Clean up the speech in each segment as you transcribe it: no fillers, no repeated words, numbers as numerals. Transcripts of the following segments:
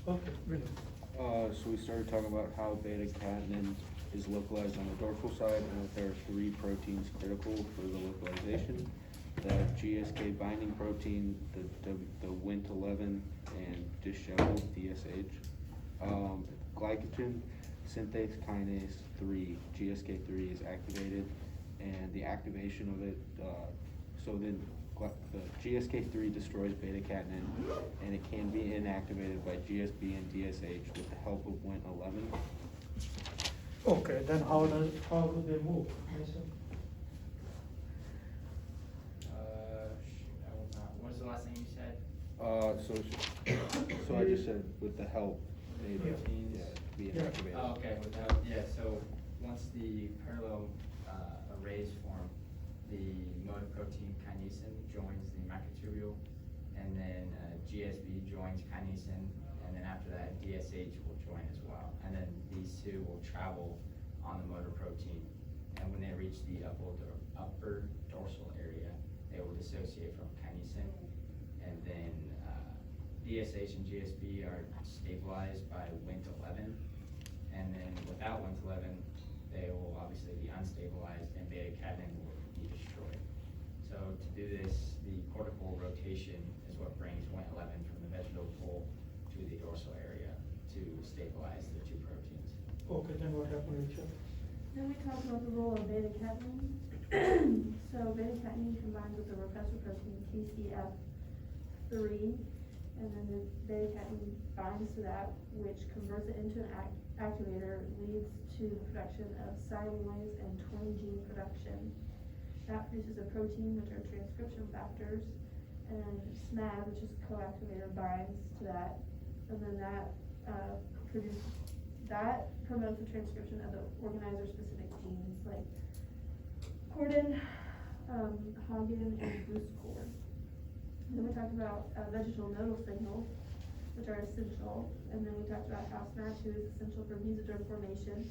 Okay, brilliant. So we started talking about how beta-catenin is localized on the dorsal side, and that there are three proteins critical for the localization: the GSK binding protein, the Wnt11, and disheveled DSH. Glycogen synthase kinase 3, GSK3, is activated, and the activation of it, so then the GSK3 destroys beta-catenin, and it can be inactivated by GSB and DSH with the help of Wnt11. Okay, then how do they move? Mason? I will not. What was the last thing you said? So I just said with the help, they Yeah. be Yeah. inactivated. Oh, okay, yeah, so once the parallel arrays form, the motor protein kinesin joins the microtubule, and then GSB joins kinesin, and then after that DSH will join as well. And then these two will travel on the motor protein, and when they reach the upper dorsal area, they will dissociate from kinesin, and then DSH and GSB are stabilized by Wnt11, and then without Wnt11, they will obviously be unstabilized and beta-catenin will be destroyed. So to do this, the cortical rotation is what brings Wnt11 from the vegetal pole to the dorsal area to stabilize the two proteins. Okay, then what happened, Richard? Then we talked about the role of beta-catenin. So beta-catenin combines with the repressor protein TCF3, and then the beta-catenin binds to that, which converts it into an activator, leads to the production of sialylates and twin gene production. That produces a protein, which are transcription factors, and SMAD, which is co-activator, binds to that, and then that promotes the transcription of the organizer-specific genes like cordon, Hagen, and boost cord. And then we talked about vegetal nodal signals, which are essential, and then we talked about how SMAD2 is essential for mesoderm formation,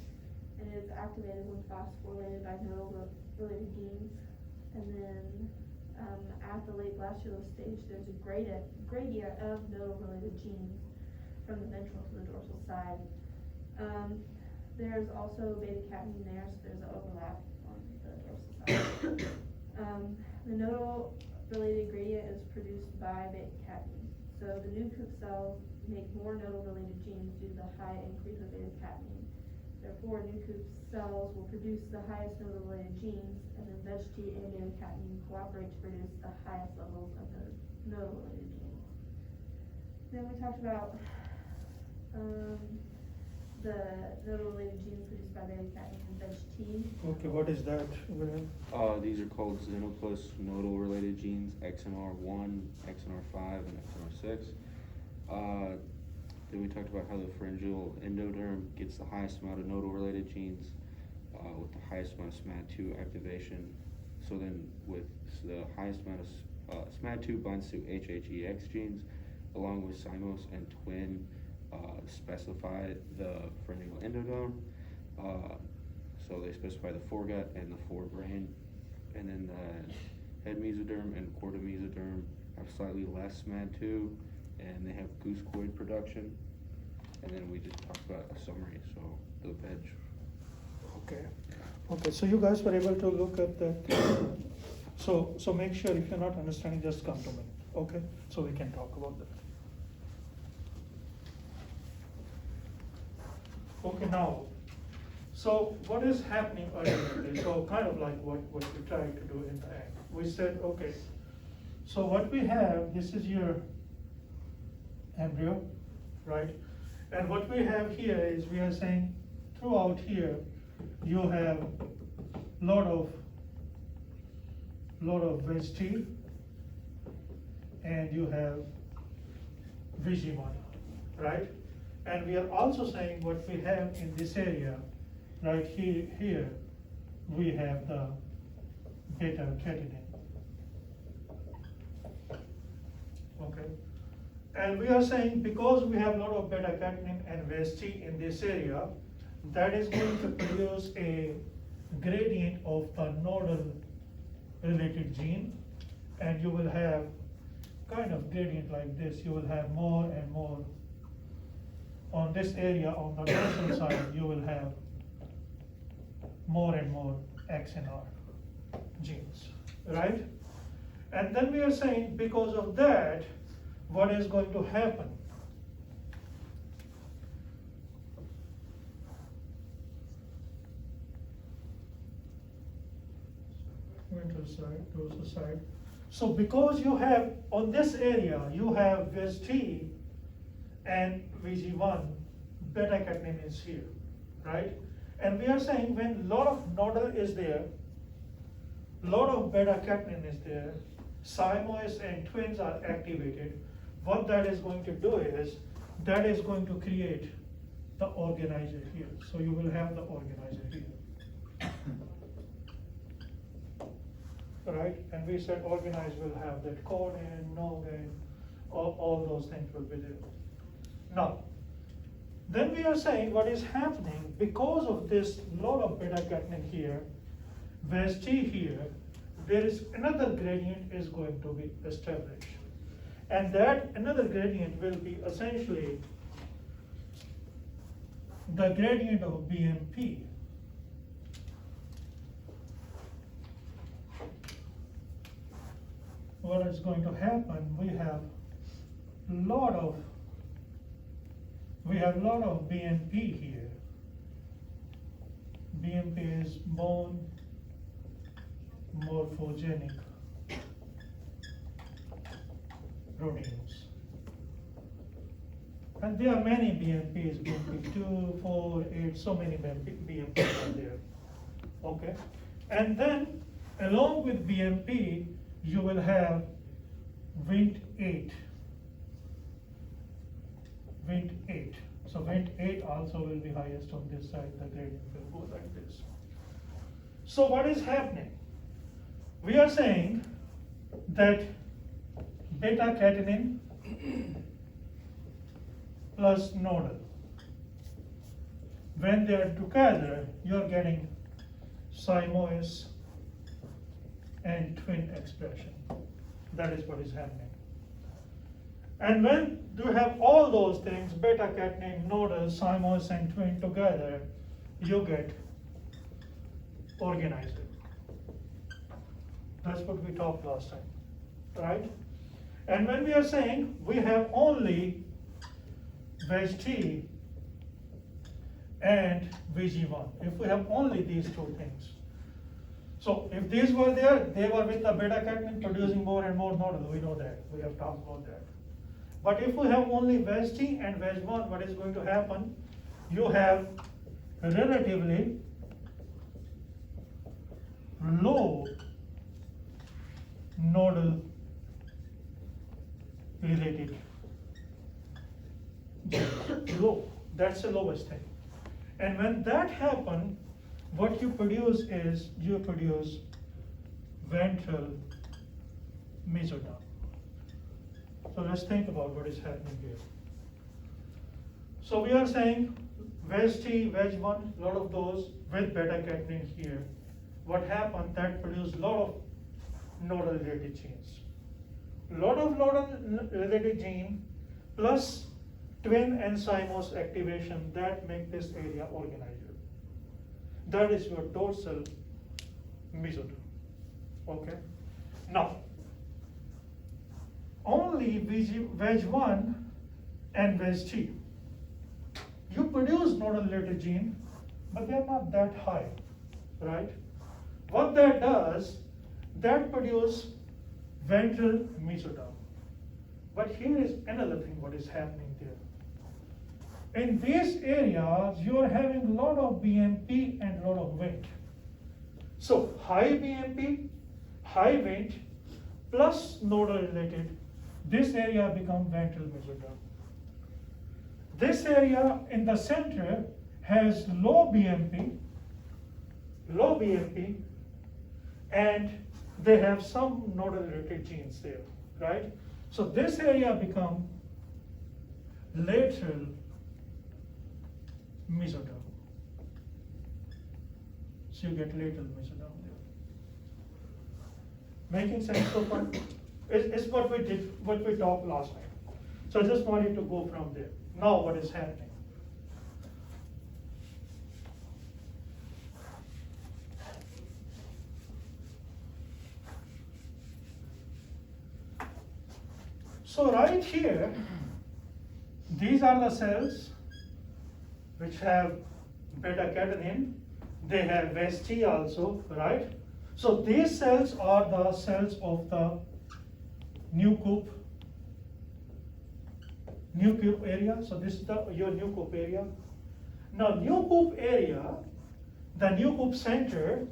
and it is activated when phosphorylated by nodal-related genes. And then at the late blastulose stage, there's a gradient of nodal-related genes from the ventral to the dorsal side. There's also beta-catenin there, so there's an overlap on the dorsal side. The nodal-related gradient is produced by beta-catenin. So the new coop cells make more nodal-related genes due to the high increase of beta-catenin. Therefore, new coop cells will produce the highest nodal-related genes, and then VEGT and beta-catenin cooperate to produce the highest levels of the nodal-related genes. Then we talked about the nodal-related genes produced by beta-catenin and VEGT. Okay, what is that, William? These are called Xenopus nodal-related genes, XNR1, XNR5, and XNR6. Then we talked about how the pharyngeal endoderm gets the highest amount of nodal-related genes with the highest amount of SMAD2 activation. So then with the highest amount of SMAD2 binds to HHEX genes, along with SIMOS and twin specify the pharyngeal endoderm. So they specify the foregut and the forebrain, and then the head mesoderm and quarter mesoderm have slightly less SMAD2, and they have goosecoid production. And then we just talked about a summary, so the veg. Okay, so you guys were able to look at that. So make sure if you're not understanding, just come to me, okay? So we can talk about that. Okay, now, so what is happening ultimately? So kind of like what we tried to do in the end. We said, okay, so what we have, this is your embryo, right? And what we have here is we are saying throughout here, you have lot of VEGT, and you have VG1, right? And we are also saying what we have in this area, right here, we have the beta-catenin. Okay, and we are saying because we have a lot of beta-catenin and VEGT in this area, that is going to produce a gradient of the nodal related gene, and you will have kind of gradient like this. You will have more and more on this area on the dorsal side, you will have more and more X and R genes, right? And then we are saying because of that, what is going to happen? Ventral side, dorsal side. So because you have, on this area, you have VEGT and VG1, beta catenin is here, right? And we are saying when lot of nodal is there, lot of beta catenin is there, SIMOS and twins are activated, what that is going to do is, that is going to create the organizer here. So you will have the organizer here. Right, and we said organized will have that codon, nodon, all those things will be there. Now, then we are saying what is happening because of this lot of beta catenin here, VEGT here, there is another gradient is going to be established. And that another gradient will be essentially the gradient of BMP. What is going to happen, we have lot of BMP here. BMP is bone morphogenic proteins. And there are many BMPs, BMP 2, 4, 8, so many BMPs are there. Okay? And then along with BMP, you will have Wnt8. Wnt8. So Wnt8 also will be highest on this side, the gradient will go like this. So what is happening? We are saying that beta catenin plus nodal, when they are together, you are getting SIMOS and twin expression. That is what is happening. And when you have all those things, beta catenin, nodal, SIMOS and twin together, you get organizer. That's what we talked last time, right? And when we are saying we have only VEGT and VG1, if we have only these two things. So if these were there, they were with the beta catenin producing more and more nodal, we know that, we have talked about that. But if we have only VEGT and VEG1, what is going to happen? You have relatively low nodal related low, that's the lowest thing. And when that happens, what you produce is, you produce ventral mesoderm. So let's think about what is happening here. So we are saying VEGT, VEG1, lot of those with beta catenin here. What happened, that produced lot of nodal related genes. Lot of nodal related gene plus twin and SIMOS activation that make this area organizer. That is your dorsal mesoderm. Okay? Now, only VEG1 and VEGT. You produce nodal related gene, but they are not that high, right? What that does, that produces ventral mesoderm. But here is another thing what is happening there. In these areas, you are having a lot of BMP and a lot of Wnt. So high BMP, high Wnt, plus nodal related, this area becomes ventral mesoderm. This area in the center has low BMP, and they have some nodal related genes there, right? So this area becomes lateral mesoderm. So you get lateral mesoderm there. Making sense so far? It's what we did, what we talked last time. So I just wanted to go from there. Now what is happening? So right here, these are the cells which have beta catenin. They have VEST also, right? So these cells are the cells of the new coop area. So this is your new coop area. Now new coop area, the new coop center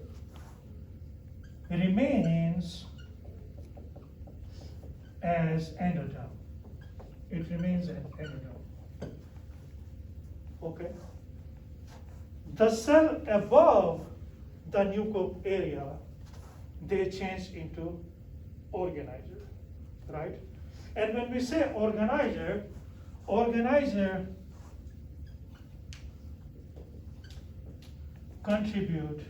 remains as endoderm. It remains an endoderm. Okay. The cell above the new coop area, they change into organizer, right? And when we say organizer contribute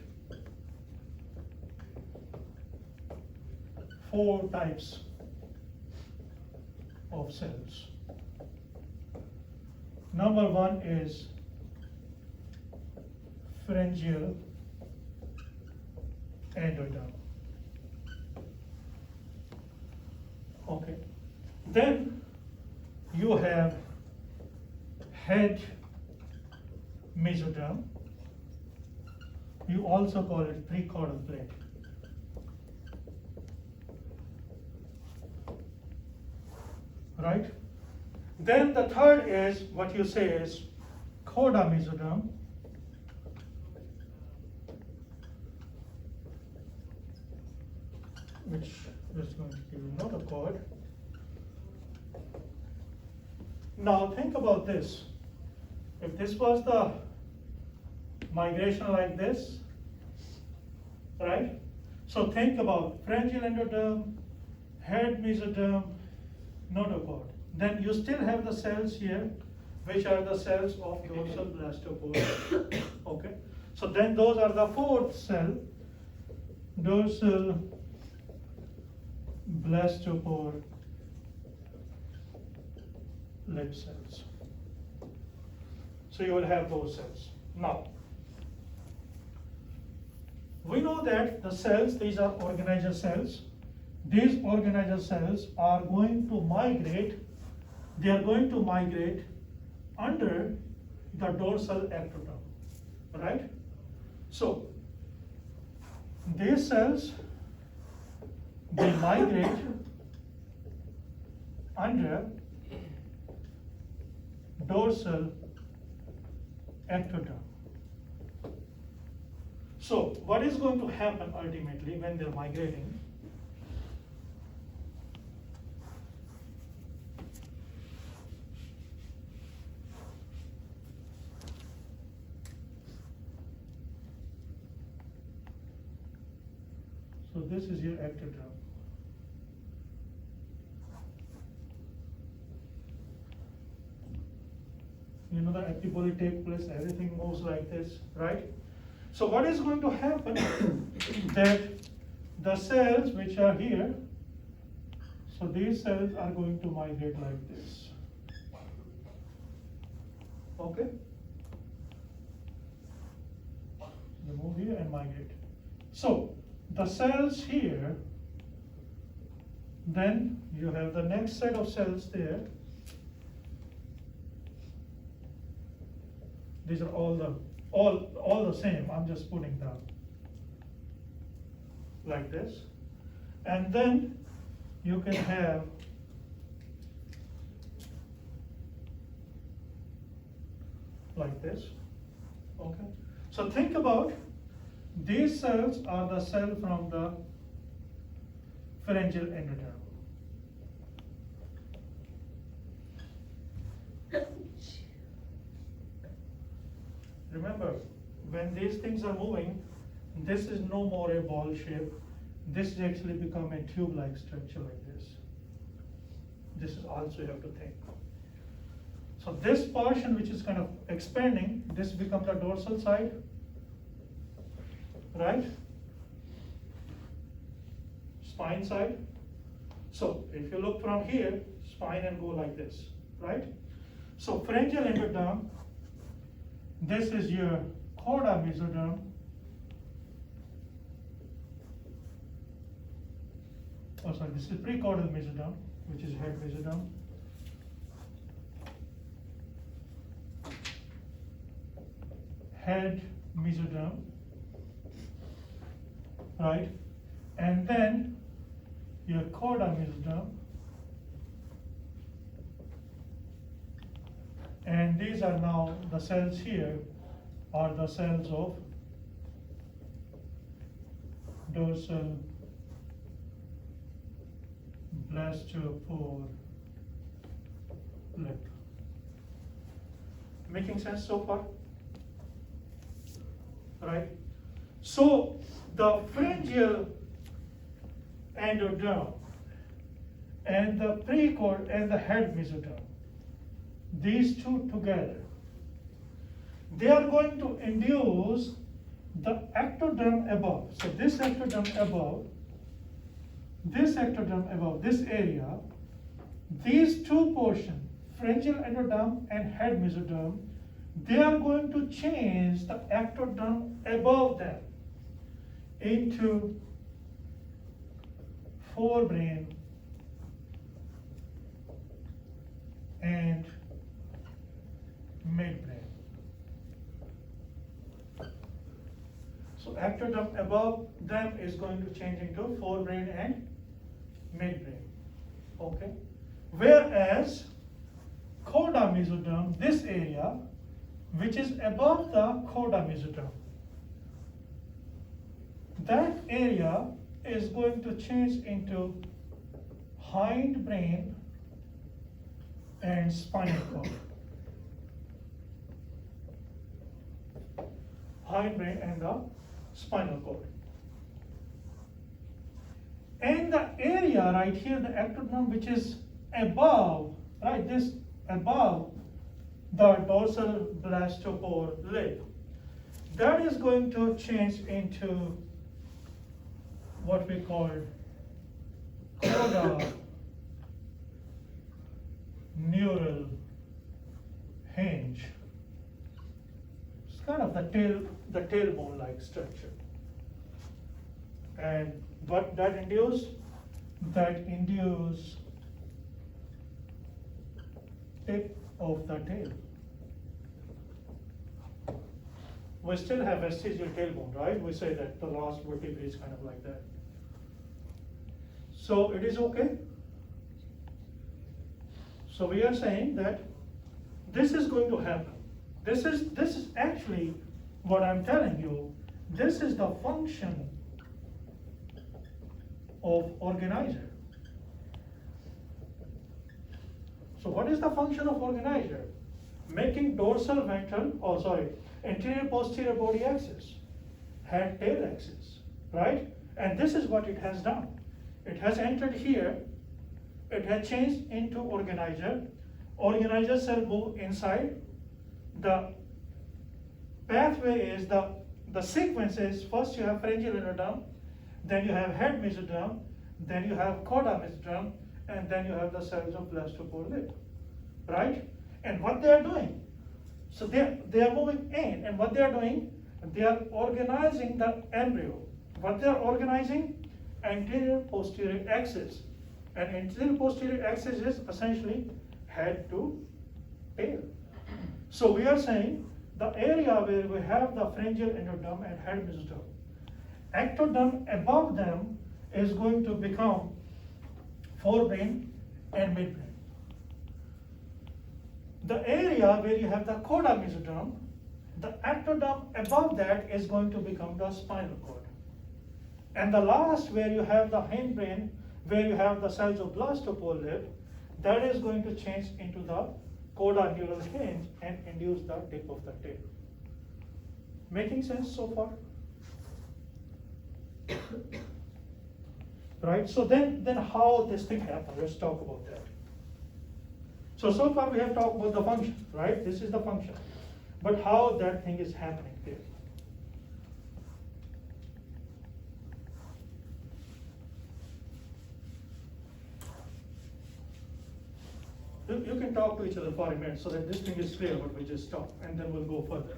4 types of cells. Number 1 is pharyngeal endoderm. Okay. Then you have head mesoderm. You also call it precaudal plate. Right? Then the third is what you say is coda mesoderm. Which is going to give you another chord. Now think about this. If this was the migration like this, right? So think about pharyngeal endoderm, head mesoderm, notochord. Then you still have the cells here, which are the cells of dorsal blastopore. Okay? So then those are the 4th cell, dorsal blastopore lip cells. So you will have those cells. Now, we know that the cells, these are organizer cells. These organizer cells are going to migrate, they are going to migrate under the dorsal ectoderm, right? So, these cells, they migrate under dorsal ectoderm. So, what is going to happen ultimately when they're migrating? So this is your ectoderm. You know the epiboly take place, everything moves like this, right? So what is going to happen that the cells which are here, so these cells are going to migrate like this. Okay? They move here and migrate. So the cells here, then you have the next set of cells there. These are all the same. I'm just putting them like this. And then you can have like this. Okay. So think about these cells are the cell from the pharyngeal endoderm. Remember, when these things are moving, this is no more a ball shape. This is actually become a tube-like structure like this. This is also you have to think. So this portion which is kind of expanding, this becomes the dorsal side, right? Spine side. So if you look from here, spine and go like this, right? So pharyngeal endoderm, this is your coda mesoderm. oh sorry, this is precaudal mesoderm, which is head mesoderm. Head mesoderm, right? And then your chorda mesoderm. And these are now the cells here are the cells of dorsal blastopore lip. Making sense so far? Right? So the pharyngeal endoderm and the precord and the head mesoderm, these two together, they are going to induce the ectoderm above. So this ectoderm above, this ectoderm above, this area, these two portions, pharyngeal endoderm and head mesoderm, they are going to change the ectoderm above them into forebrain and midbrain. So ectoderm above them is going to change into forebrain and midbrain. Okay. Whereas chorda mesoderm, this area, which is above the chorda mesoderm, that area is going to change into hindbrain and spinal cord. Hindbrain and the spinal cord. And the area right here, the ectoderm, which is above, right, this above the dorsal blastopore lip, that is going to change into what we call chorda neural hinge. It's kind of the tailbone-like structure. And what that induce? That induce tip of the tail. We still have vestigial tailbone, right? We say that the last vertebrae is kind of like that. So it is okay. So we are saying that this is going to happen. This is actually what I'm telling you. This is the function of organizer. So what is the function of organizer? Making dorsal ventral, anterior posterior body axis, head tail axis, right? And this is what it has done. It has entered here, it has changed into organizer. Organizer cell move inside. The pathway is the sequence is first you have pharyngeal endoderm, then you have head mesoderm, then you have chorda mesoderm, and then you have the cells of blastopore lip, right? And what they are doing, so they are moving in, and what they are doing, they are organizing the embryo. What they are organizing? Anterior posterior axis. And anterior posterior axis is essentially head to tail. So we are saying the area where we have the pharyngeal endoderm and head mesoderm, ectoderm above them is going to become forebrain and midbrain. The area where you have the chorda mesoderm, the ectoderm above that is going to become the spinal cord. And the last, where you have the hindbrain, where you have the cells of blastopore lip, that is going to change into the chorda neural hinge and induce the tip of the tail. Making sense so far? Right? So then how this thing happens? Let's talk about that. So far we have talked about the function, right? This is the function. But how that thing is happening there. You can talk to each other for a minute so that this thing is clear what we just talked, and then we'll go further.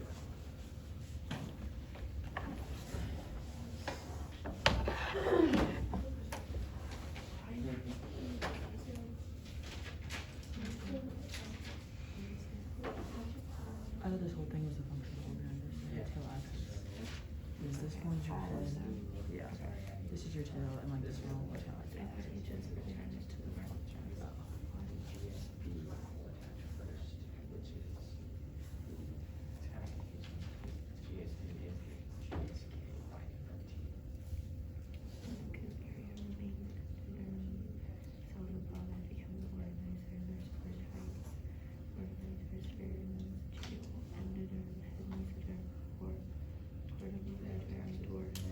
your tail and like the small will attach I thought you just ran it to the right. GSB will attach first, which is the tag GSB is the GSK binding protein. Because area remained underneath, so the bond becomes the organizer, there's four types. Organizers, pheromones, gel, endoderm, head mesoderm, or cortical mesoderm, or DSH will then attach as well, so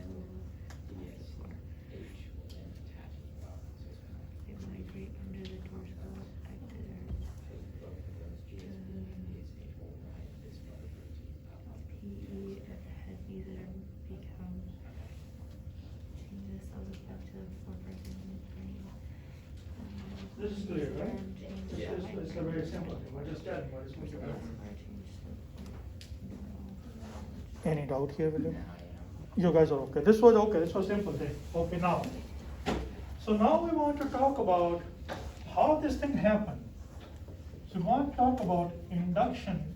it's kind of they migrate under the dorsal ectoderm. take both of those GSB and DSH will line this butter protein up. PE at the head mesoderm becomes changes subjective for person in the brain. This is clear, right? Yeah. It's a very simple thing, we're just telling what is going to happen. Any doubt here, William? You guys are okay, this was okay, this was simple thing, okay now. So now we want to talk about how this thing happened. So we want to talk about induction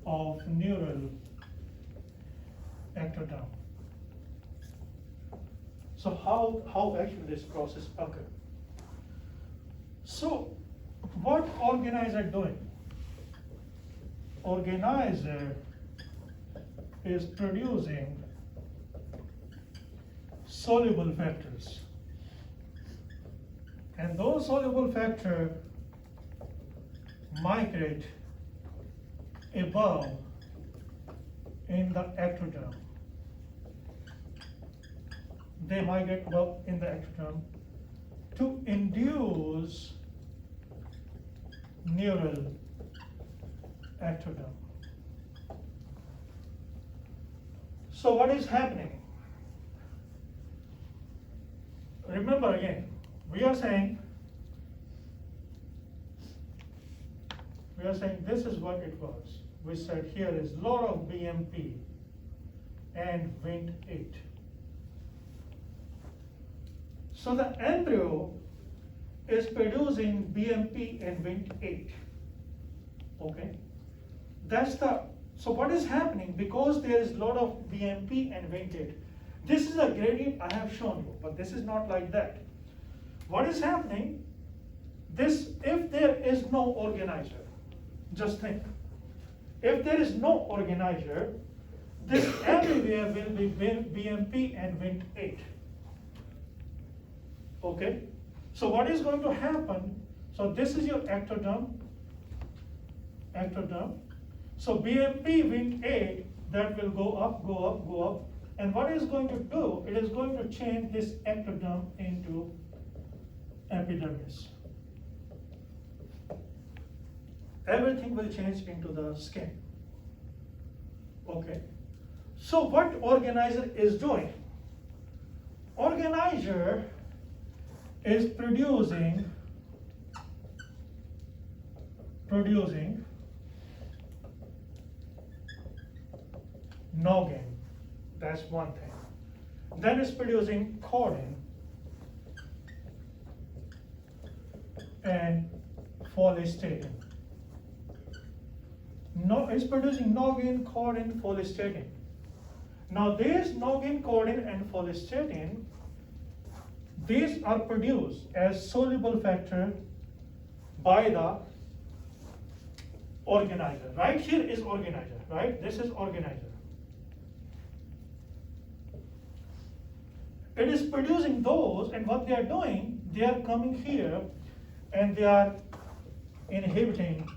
of neural ectoderm. So how actually this process occurs. So what organizer doing? Organizer is producing soluble factors. And those soluble factors migrate above in the ectoderm. They migrate above in the ectoderm to induce neural ectoderm. So what is happening? Remember again, we are saying this is what it was. We said here is lot of BMP and Wnt8. So the embryo is producing BMP and Wnt8. Okay? So what is happening? Because there is a lot of BMP and Wnt8. This is a gradient I have shown you, but this is not like that. What is happening? If there is no organizer, just think. If there is no organizer, this everywhere will be BMP and Wnt8. Okay? So what is going to happen? So this is your ectoderm. So BMP Wnt8, that will go up, go up, go up. And what it is going to do, it is going to change this ectoderm into epidermis. Everything will change into the skin. Okay. So what organizer is doing? Organizer is producing noggin. That's one thing. Then it's producing cordon and follistatin. No, it's producing noggin, cordon, follistatin. Now these noggin, cordon, and follistatin, these are produced as soluble factor by the organizer. Right here is organizer, right? This is organizer. It is producing those, and what they are doing, they are coming here and they are inhibiting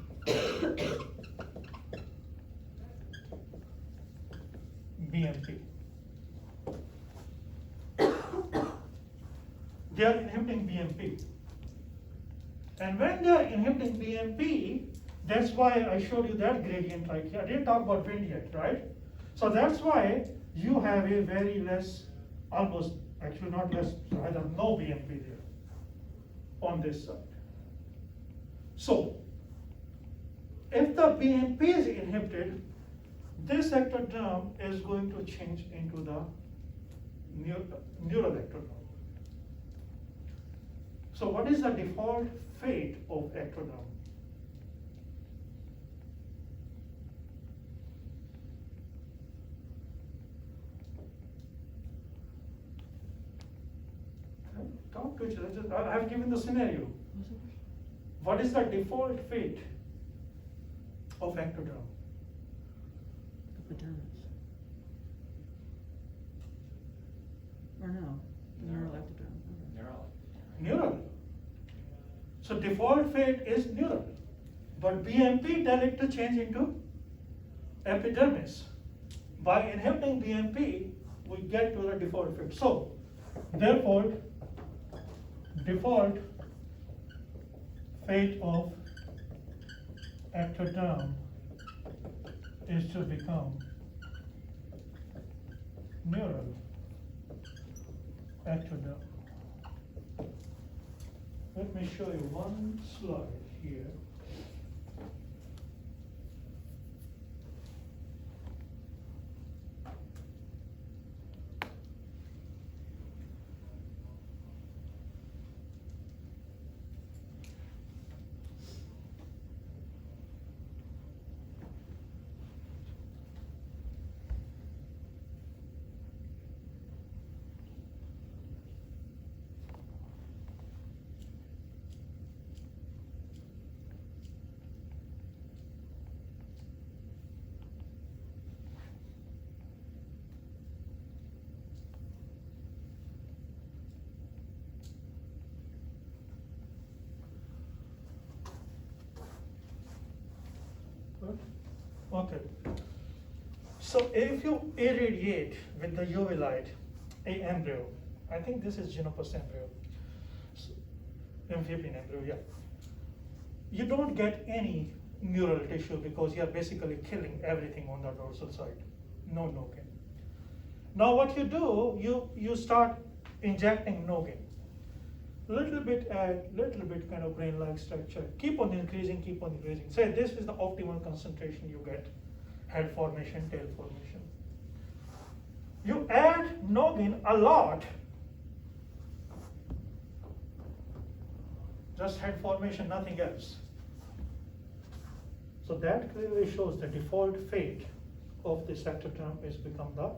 BMP. They are inhibiting BMP. And when they are inhibiting BMP, that's why I showed you that gradient right here. I didn't talk about wind yet, right? So that's why you have a very less, almost, actually not less, rather no BMP there on this side. So, if the BMP is inhibited, this ectoderm is going to change into the neural ectoderm. So what is the default fate of ectoderm? Teacher, I have given the scenario. What's the question? What is the default fate of ectoderm? Epidermis. Or no, the neural ectoderm. Okay. Neural. Neural. So default fate is neural, but BMP tell it to change into epidermis. By inhibiting BMP, we get to the default fate. So, therefore, default fate of ectoderm is to become neural ectoderm. Let me show you one slide here. Good. Okay. So if you irradiate with the UV light a embryo, I think this is Genopus embryo, amphibian embryo, yeah. You don't get any neural tissue because you are basically killing everything on the dorsal side. No Nogen. Now what you do, you start injecting Nogen. Little bit kind of brain-like structure. Keep on increasing. Say this is the optimal concentration you get. Head formation, tail formation. You add Nogen a lot. Just head formation, nothing else. So that clearly shows the default fate of this ectoderm is become the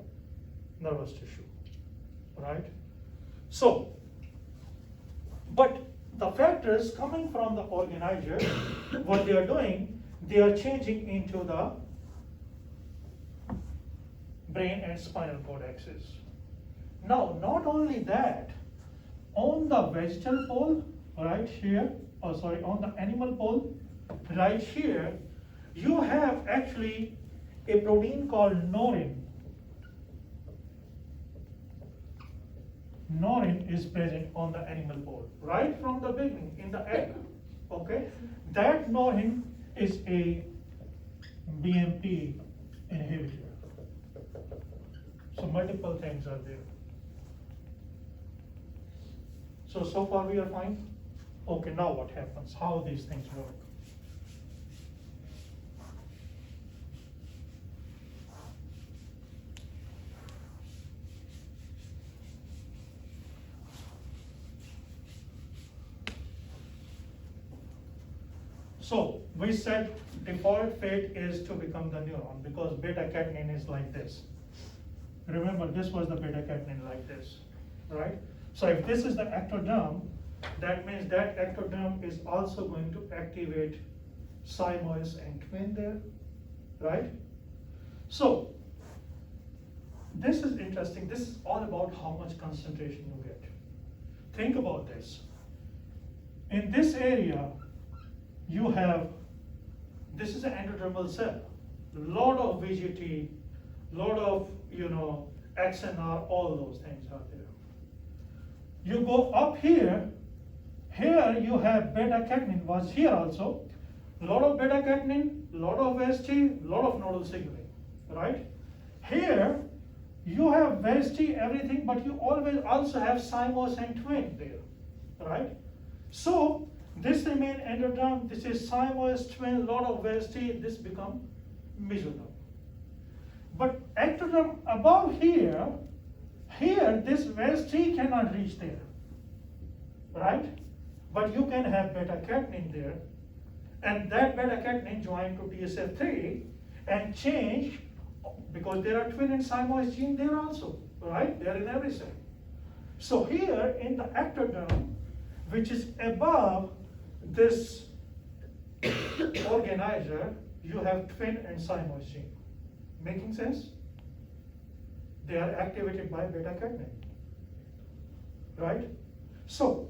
nervous tissue, right? So, but the factors coming from the organizer, what they are doing, they are changing into the brain and spinal cord axis. Now, not only that, on the vegetal pole, right here, on the animal pole, right here, you have actually a protein called Norrin. Norrin is present on the animal pole, right from the beginning, in the egg, okay? That Norrin is a BMP inhibitor. So multiple things are there. So far we are fine? Okay, now what happens? How these things work? So we said default fate is to become the neuron because beta catenin is like this. Remember, this was the beta catenin like this, right? So if this is the ectoderm, that means that ectoderm is also going to activate cymosis and twin there, right? So this is interesting. This is all about how much concentration you get. Think about this. In this area, you have, this is an endodermal cell, lot of VGT, lot of, XNR, all those things are there. You go up here you have beta catenin was here also, lot of beta catenin, lot of VST, lot of nodal signaling, right? Here, you have VST, everything, but you always also have cymos and twin there, right? So, this remain endoderm, this is cymos, twin, lot of VST, this become mesoderm. But ectoderm above here, this VST cannot reach there, right? But you can have beta catenin there, and that beta catenin join to TSF3 and change, because there are twin and cymos gene there also, right? They're in every cell. So here in the ectoderm, which is above this organizer, you have twin and thymos gene. Making sense? They are activated by beta-catenin, right? So,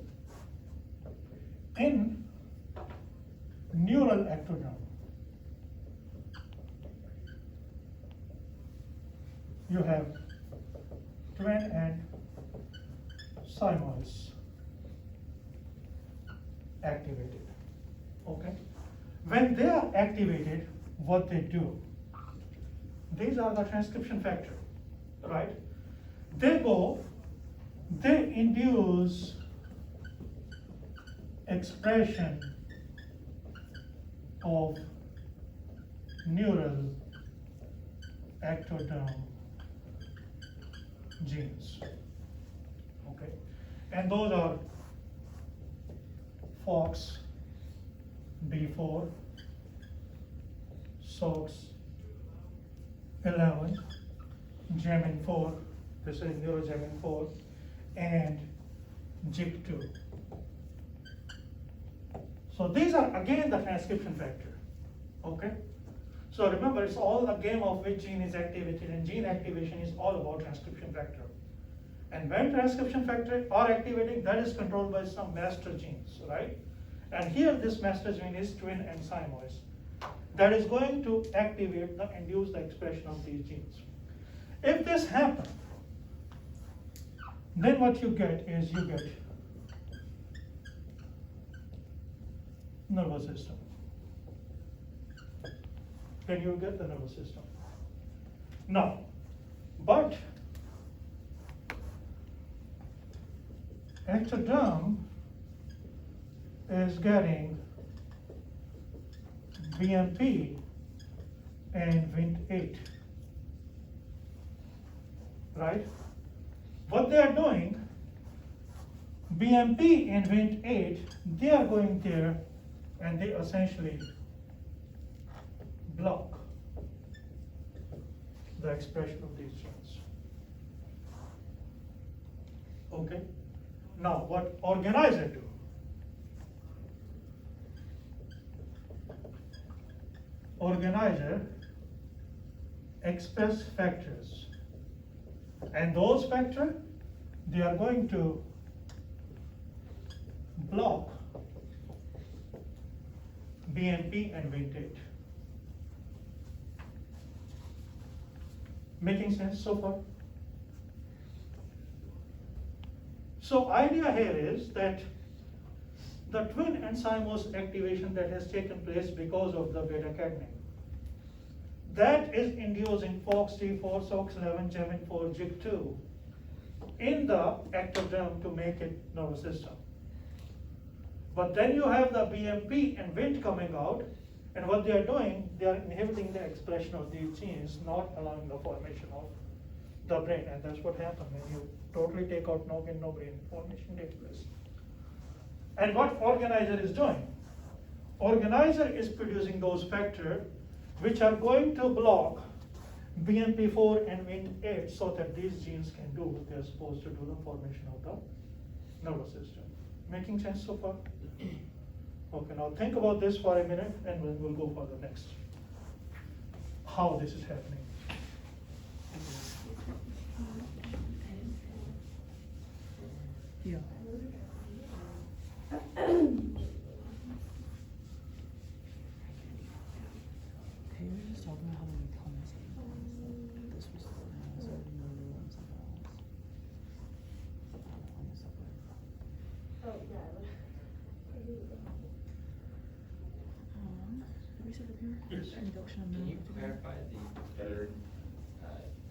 in neural ectoderm, you have twin and thymos activated, okay? When they are activated, what they do, these are the transcription factor, right? They induce expression of neural ectoderm genes, okay? And those are FOX B4, SOX 11, Gemin 4, this is neurogemin 4, and JIC2. So these are again the transcription factor, okay? So remember, it's all a game of which gene is activated, and gene activation is all about transcription factor. And when transcription factor are activating, that is controlled by some master genes, right? And here this master gene is twin and thymos. That is going to activate the induce the expression of these genes. If this happens, then what you get is you get nervous system. Then you get the nervous system. Now, but ectoderm is getting BMP and Wnt8, right? What they are doing, BMP and Wnt8, they are going there and they essentially block the expression of these genes. Okay? Now, what organizer do? Organizer express factors, and those factors, they are going to block BMP and Wnt8. Making sense so far? So idea here is that the twin and thymos activation that has taken place because of the beta-catenin, that is inducing FOXT4, SOX11, Gemin4, JIC2 in the ectoderm to make it nervous system. But then you have the BMP and Wnt coming out, and what they are doing, they are inhibiting the expression of these genes, not allowing the formation of the brain, and that's what happens when you totally take out no brain formation takes place. And what organizer is doing? Organizer is producing those factors which are going to block BMP4 and Wnt8 so that these genes can do what they're supposed to do, the formation of the nervous system. Making sense so far? Okay, now think about this for a minute and we'll go for the next. How this is happening. Yeah. Okay, we were just talking about how many comments this was so no and something else. On the subway. Oh, yeah. Have we said it here? Yes. Induction of Can you neural clarify the third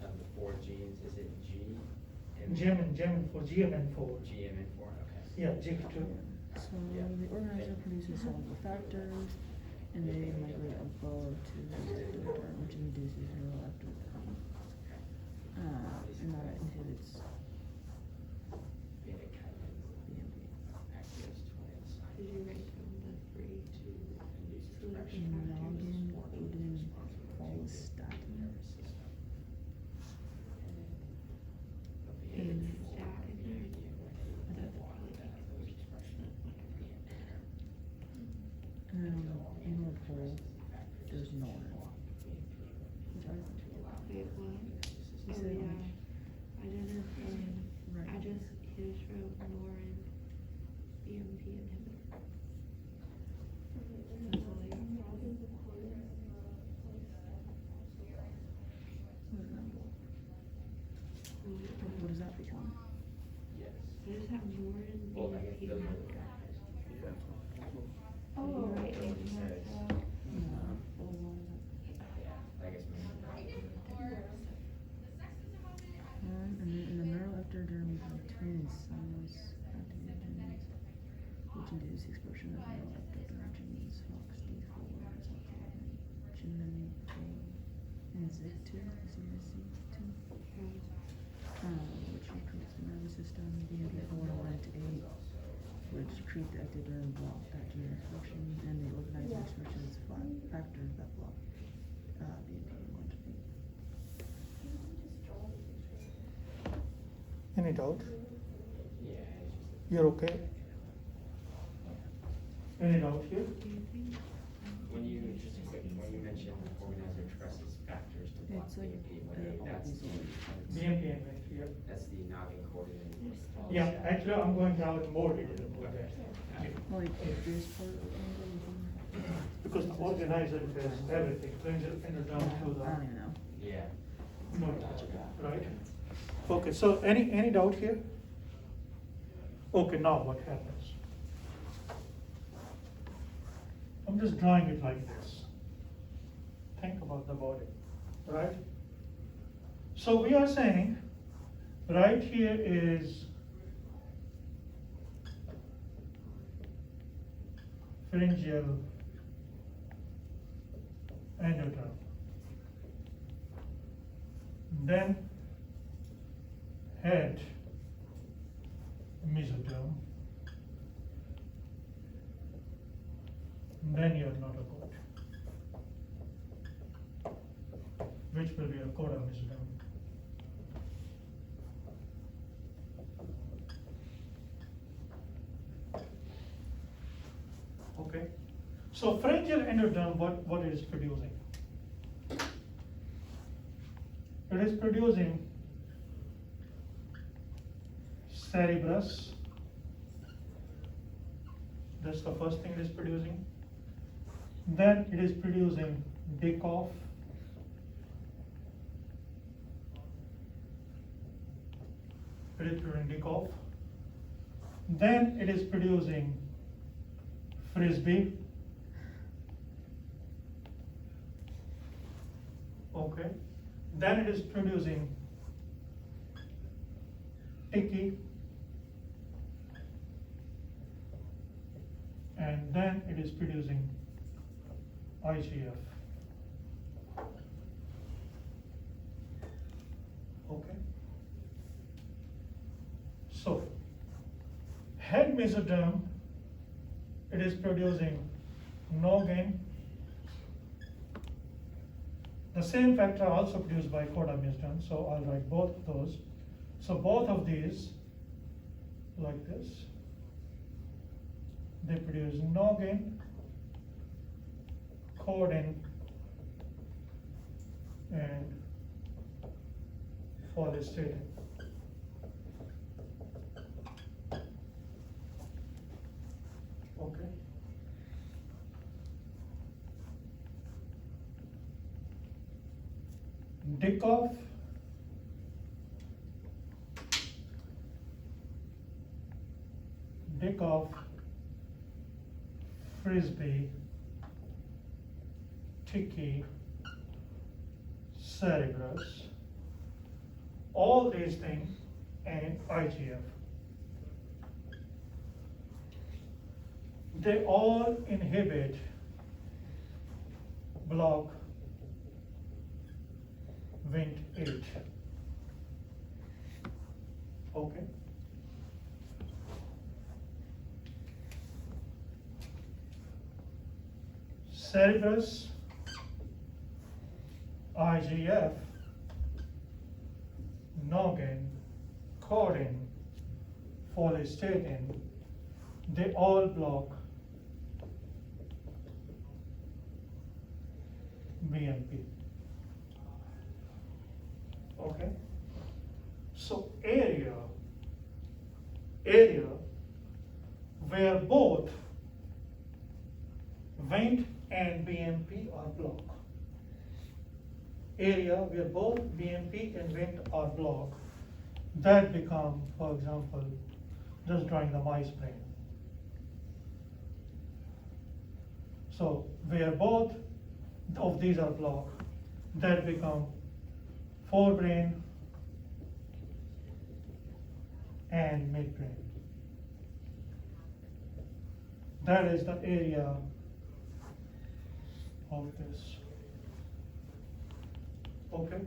of the four genes? Is it G? Gemin4, GMN4. GMN4, okay. Yeah, JIC2. So Yeah. the organizer produces soluble factors, and they migrate above to the ectoderm, which induces neural ectoderm. And that inhibits Beta-catenin BMP. activates twins. Did you write down the three To induce solution expression of factors? Noggin, hormones gluten, responsible for follistatin. the nervous system. And then And the BMP4 statin or- and That's block probably that like expression. in the poll, there's Norrin. Which I think. Wait, what? You Oh, said yeah. on- I didn't, Right. I just, he just wrote Lauren, BMP inhibitor. That's all I got. What does that become? Yes. I just have Lauren, Well, I guess BMP those are the inhibitor. factors. Oh, You're right, It it says, I guess maybe. And then in the neuroectoderm, between sinus activations, which induce expression of neuroectoderm genes, FOXD4, Genin and ZIC2, ZIC2, which recruits the nervous system, BMP4 1 to 8, which treat the ectoderm, block that gene expression, and the organizer expression is factors that block BMP 1 to 8. Any doubt? Yeah, it's just. You're okay? Any doubt here? When you, just a quick, when you mentioned organizer expresses factors to block It's like BMP, they whether that's always the, BMP and yeah. that's the noggin coordinate. Yeah, actually, I'm going down in more detail about that. Like, this part of the Because the organizer is everything, brings it in down to I don't even know. Yeah. the node, right? Okay, so any doubt here? Okay, now what happens? I'm just drawing it like this. Think about the body, right? So we are saying, right here is pharyngeal endoderm. Then head mesoderm. Then your notochord, which will be a coda mesoderm. Okay, so pharyngeal endoderm, what it is producing? It is producing cerebrus. That's the first thing it is producing. Then it is producing Dickoff. It is producing Dickoff. Then it is producing Frisbee. Okay. Then it is producing Tiki. And then it is producing IGF. Okay. So, head mesoderm, it is producing noggin. The same factor also produced by coda mesoderm, so I'll write both those. So both of these, like this, they produce noggin, codin, and follistatin. Okay. Dickoff, Frisbee, Tiki, Cerebrus, all these things, and IGF. They all inhibit, block Wnt8. Okay. Cerebrus, IGF, noggin, codin, follistatin, they all block BMP. Okay? So area where both vent and BMP are blocked. Area where both BMP and vent are blocked, that become, for example, just drawing the mice brain. So where both of these are blocked, that become forebrain and midbrain. That is the area of this. Okay?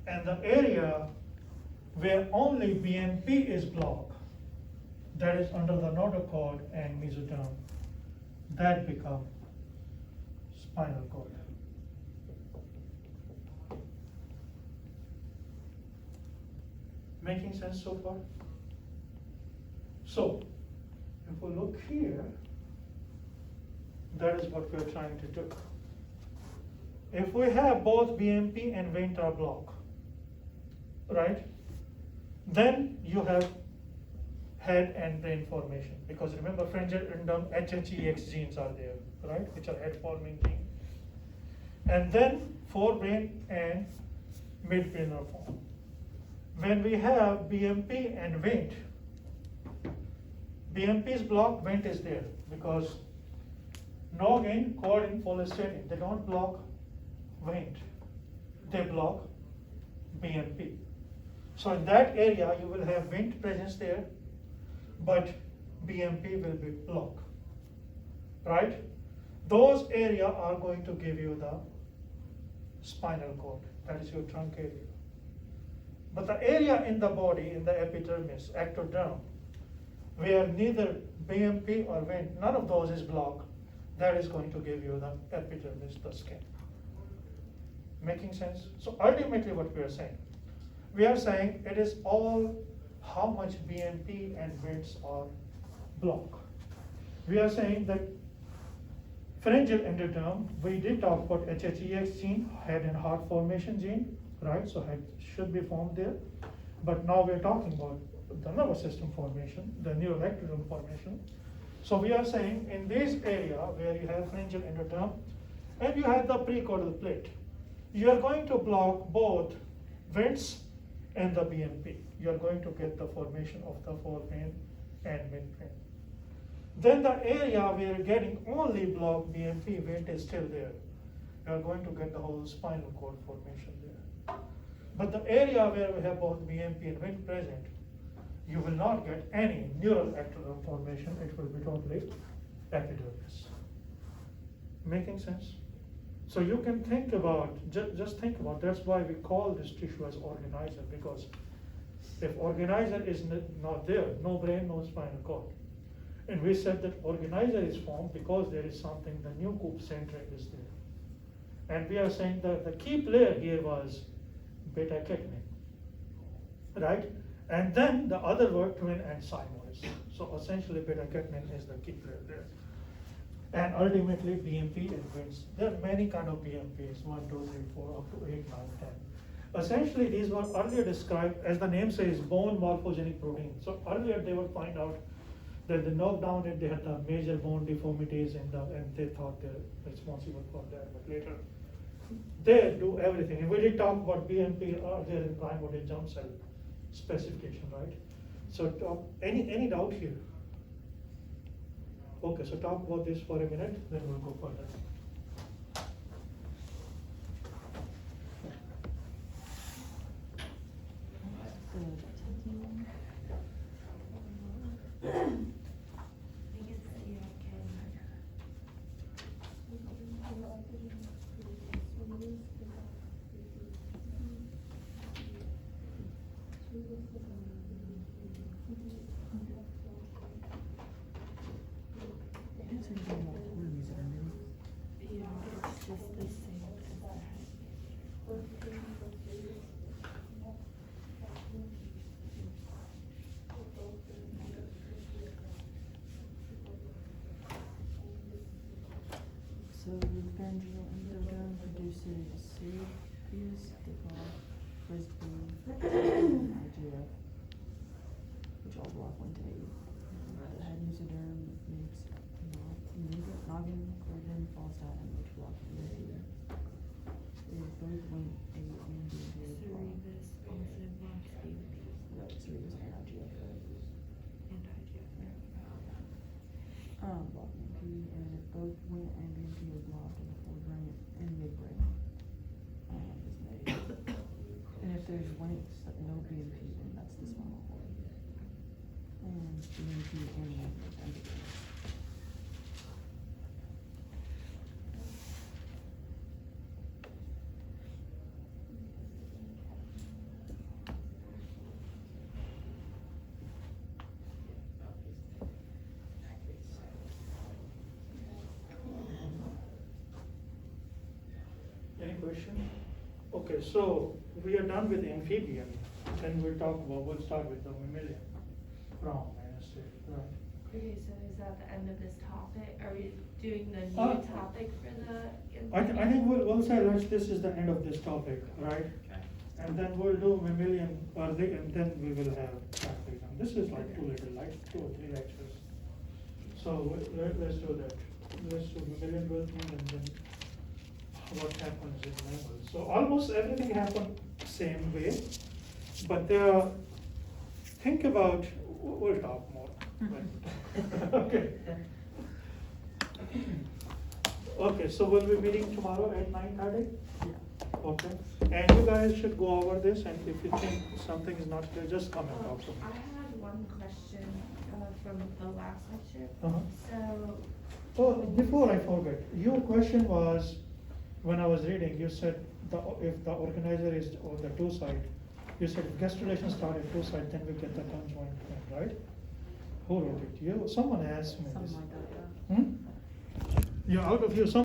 And the area where only BMP is blocked, that is under the notochord and mesoderm, that become spinal cord. Making sense so far? So, if we look here, that is what we're trying to do. If we have both BMP and vent are blocked, right? Then you have head and brain formation, because remember pharyngeal endum HHEX genes are there, right, which are head forming genes. And then forebrain and midbrain are formed. When we have BMP and vent, BMP is blocked, vent is there, because noggin, chordin, follistatin, they don't block vent, they block BMP. So in that area, you will have vent presence there, but BMP will be blocked, right? Those area are going to give you the spinal cord, that is your trunk area. But the area in the body, in the epidermis, ectoderm, where neither BMP or vent, none of those is blocked, that is going to give you the epidermis, the skin. Making sense? So ultimately what we are saying it is all how much BMP and vents are blocked. We are saying that pharyngeal endoderm, we did talk about HHEX gene, head and heart formation gene, right? So head should be formed there. But now we're talking about the nervous system formation, the neural ectoderm formation. So we are saying in this area where you have pharyngeal endoderm and you have the precaudal plate, you are going to block both vents and the BMP. You are going to get the formation of the forebrain and midbrain. Then the area where you're getting only blocked BMP, vent is still there. You are going to get the whole spinal cord formation there. But the area where we have both BMP and vent present, you will not get any neural ectoderm formation. It will be totally epidermis. Making sense? So you can think about, just think about, that's why we call this tissue as organizer, because if organizer is not there, no brain, no spinal cord. And we said that organizer is formed because there is something, the new Coop centroid is there. And we are saying that the key player here was beta-catenin, right? And then the other were twin and cymoids. So essentially beta-catenin is the key player there. And ultimately BMP and vents. There are many kind of BMPs, 1, 2, 3, 4, up to 8, 9, 10. Essentially these were earlier described, as the name says, bone morphogenic protein. So earlier they would find out that they knocked down it, they had the major bone deformities and they thought they're responsible for that, but later they do everything. And we did talk about BMP there in primordial germ cell specification, right? So any doubt here? Okay, so talk about this for a minute, then we'll go further. It's in the multiple mesoderm. Syracuse, DePaul, Frisbee, and IGF, which all block 1 to 8. The head Usaderm makes Noggin, Croydon, Falstaff, and which block BNP. They both went 8 and BNP block. Cerebus also blocks BNP Right, Syracuse and IGF. and IGF. Block BNP, and if both went and BNP are blocked, and the forebrain and midbrain, is negative. And if there's went but no BNP, then that's the spinal cord. And BNP and went with endoderm. Any question? Okay, so we are done with amphibian, then we'll start with the mammalian from State, right? Okay, so is that the end of this topic? Are we doing the Uh, new topic for the? I think we'll say, this is the end of this topic, right? Okay. And then we'll do mammalian, and then we will have practice. And this is like too little, like 2 or 3 lectures. So let's do that. Let's do mammalian development and then what happens in mammals. So almost everything happened same way, but think about, we'll talk more. Right? Okay. Okay, so we'll be meeting tomorrow at 9:30? Yeah. Okay, and you guys should go over this, and if you think something is not clear, just come and talk to me. I had one question, from the last lecture. Uh-huh. So. Oh, before I forget, your question was, when I was reading, you said if the organizer is on the 2 side, you said if guest relations start at 2 side, then we get the conjoint thing, right? Who wrote it? You? Someone asked me this. Something like that, yeah. Hmm? Yeah, out of you,